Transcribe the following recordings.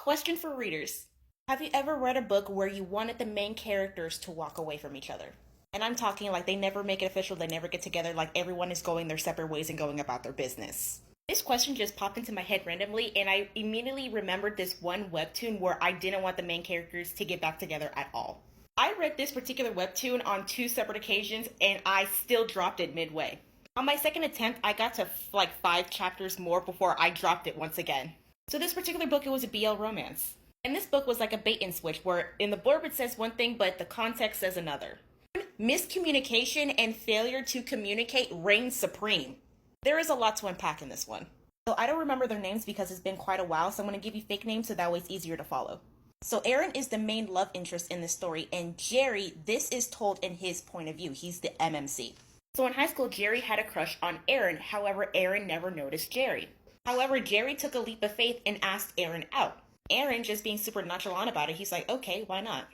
Question for readers. Have you ever read a book where you wanted the main characters to walk away from each other? And I'm talking like they never make it official, they never get together, like everyone is going their separate ways and going about their business. This question just popped into my head randomly, and I immediately remembered this one webtoon where I didn't want the main characters to get back together at all. I read this particular webtoon on 2 separate occasions, and I still dropped it midway. On my second attempt, I got to like 5 chapters more before I dropped it once again. So this particular book, it was a BL romance. And this book was like a bait and switch, where in the blurb it says one thing, but the context says another. Miscommunication and failure to communicate reigns supreme. There is a lot to unpack in this one. So I don't remember their names because it's been quite a while, so I'm going to give you fake names so that way it's easier to follow. So Aaron is the main love interest in this story, and Jerry, this is told in his point of view. He's the MMC. So in high school, Jerry had a crush on Aaron. However, Aaron never noticed Jerry. However, Jerry took a leap of faith and asked Aaron out. Aaron, just being super nonchalant about it, he's like, okay, why not?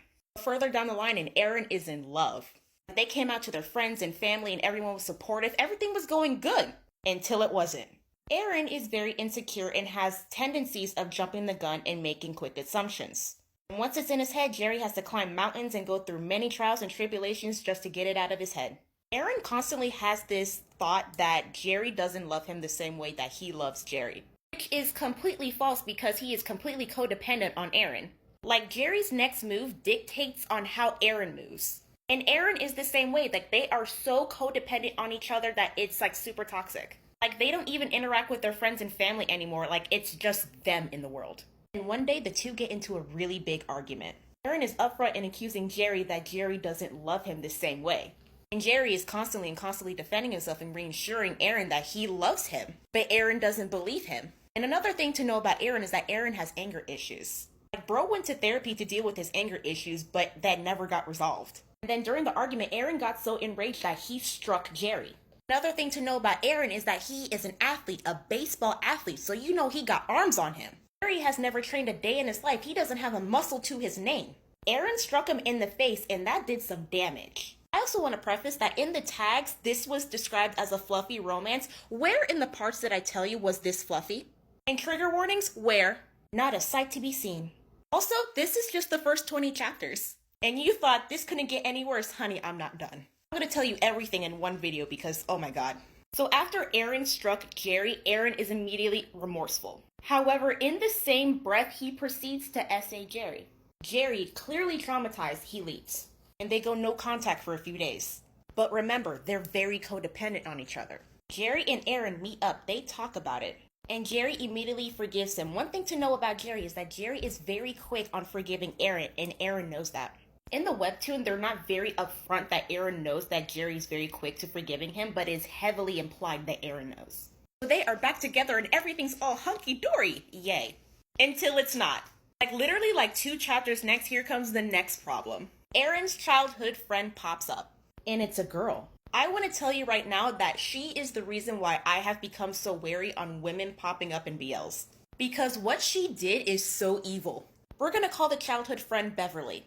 Further down the line, and Aaron is in love. They came out to their friends and family, and everyone was supportive. Everything was going good until it wasn't. Aaron is very insecure and has tendencies of jumping the gun and making quick assumptions. And once it's in his head, Jerry has to climb mountains and go through many trials and tribulations just to get it out of his head. Aaron constantly has this thought that Jerry doesn't love him the same way that he loves Jerry, which is completely false because he is completely codependent on Aaron. Like, Jerry's next move dictates on how Aaron moves. And Aaron is the same way. Like, they are so codependent on each other that it's like super toxic. Like, they don't even interact with their friends and family anymore. Like, it's just them in the world. And one day the two get into a really big argument. Aaron is upfront and accusing Jerry that Jerry doesn't love him the same way. And Jerry is constantly defending himself and reassuring Aaron that he loves him. But Aaron doesn't believe him. And another thing to know about Aaron is that Aaron has anger issues. Like, bro went to therapy to deal with his anger issues, but that never got resolved. And then during the argument, Aaron got so enraged that he struck Jerry. Another thing to know about Aaron is that he is an athlete, a baseball athlete, so you know he got arms on him. Jerry has never trained a day in his life. He doesn't have a muscle to his name. Aaron struck him in the face, and that did some damage. I also want to preface that in the tags, this was described as a fluffy romance. Where in the parts did I tell you was this fluffy? And trigger warnings, where? Not a sight to be seen. Also, this is just the first 20 chapters. And you thought this couldn't get any worse. Honey, I'm not done. I'm going to tell you everything in one video because, oh my god. So after Aaron struck Jerry, Aaron is immediately remorseful. However, in the same breath, he proceeds to SA Jerry. Jerry, clearly traumatized, he leaves. And they go no contact for a few days. But remember, they're very codependent on each other. Jerry and Aaron meet up, they talk about it. And Jerry immediately forgives him. One thing to know about Jerry is that Jerry is very quick on forgiving Aaron, and Aaron knows that. In the webtoon, they're not very upfront that Aaron knows that Jerry's very quick to forgiving him, but it's heavily implied that Aaron knows. So they are back together and everything's all hunky-dory. Yay. Until it's not. Like, literally, like 2 chapters next, here comes the next problem. Aaron's childhood friend pops up, and it's a girl. I want to tell you right now that she is the reason why I have become so wary on women popping up in BLs. Because what she did is so evil. We're gonna call the childhood friend Beverly.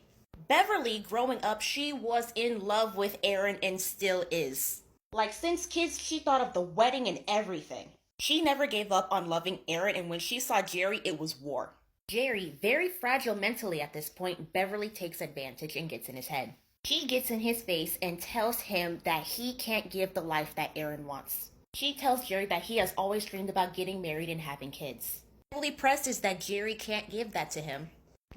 Beverly, growing up, she was in love with Aaron and still is. Like, since kids, she thought of the wedding and everything. She never gave up on loving Aaron, and when she saw Jerry, it was war. Jerry, very fragile mentally at this point, Beverly takes advantage and gets in his head. She gets in his face and tells him that he can't give the life that Aaron wants. She tells Jerry that he has always dreamed about getting married and having kids. Heavily pressed is that Jerry can't give that to him.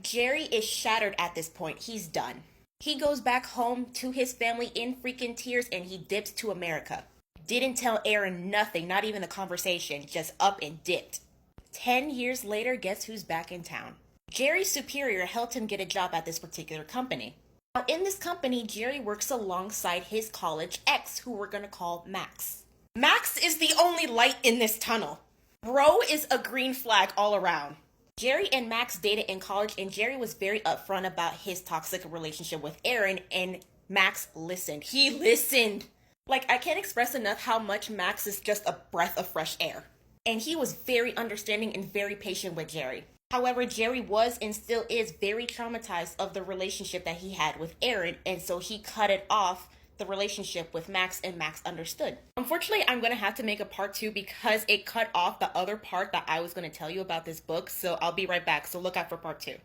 Jerry is shattered at this point. He's done. He goes back home to his family in freaking tears and he dips to America. Didn't tell Aaron nothing, not even the conversation, just up and dipped. 10 years later, guess who's back in town? Jerry's superior helped him get a job at this particular company. Now, in this company, Jerry works alongside his college ex, who we're going to call Max. Max is the only light in this tunnel. Bro is a green flag all around. Jerry and Max dated in college, and Jerry was very upfront about his toxic relationship with Aaron, and Max listened. He listened. Like, I can't express enough how much Max is just a breath of fresh air. And he was very understanding and very patient with Jerry. However, Jerry was and still is very traumatized of the relationship that he had with Aaron, and so he cut it off the relationship with Max, and Max understood. Unfortunately, I'm going to have to make a part 2 because it cut off the other part that I was going to tell you about this book, so I'll be right back. So look out for part 2.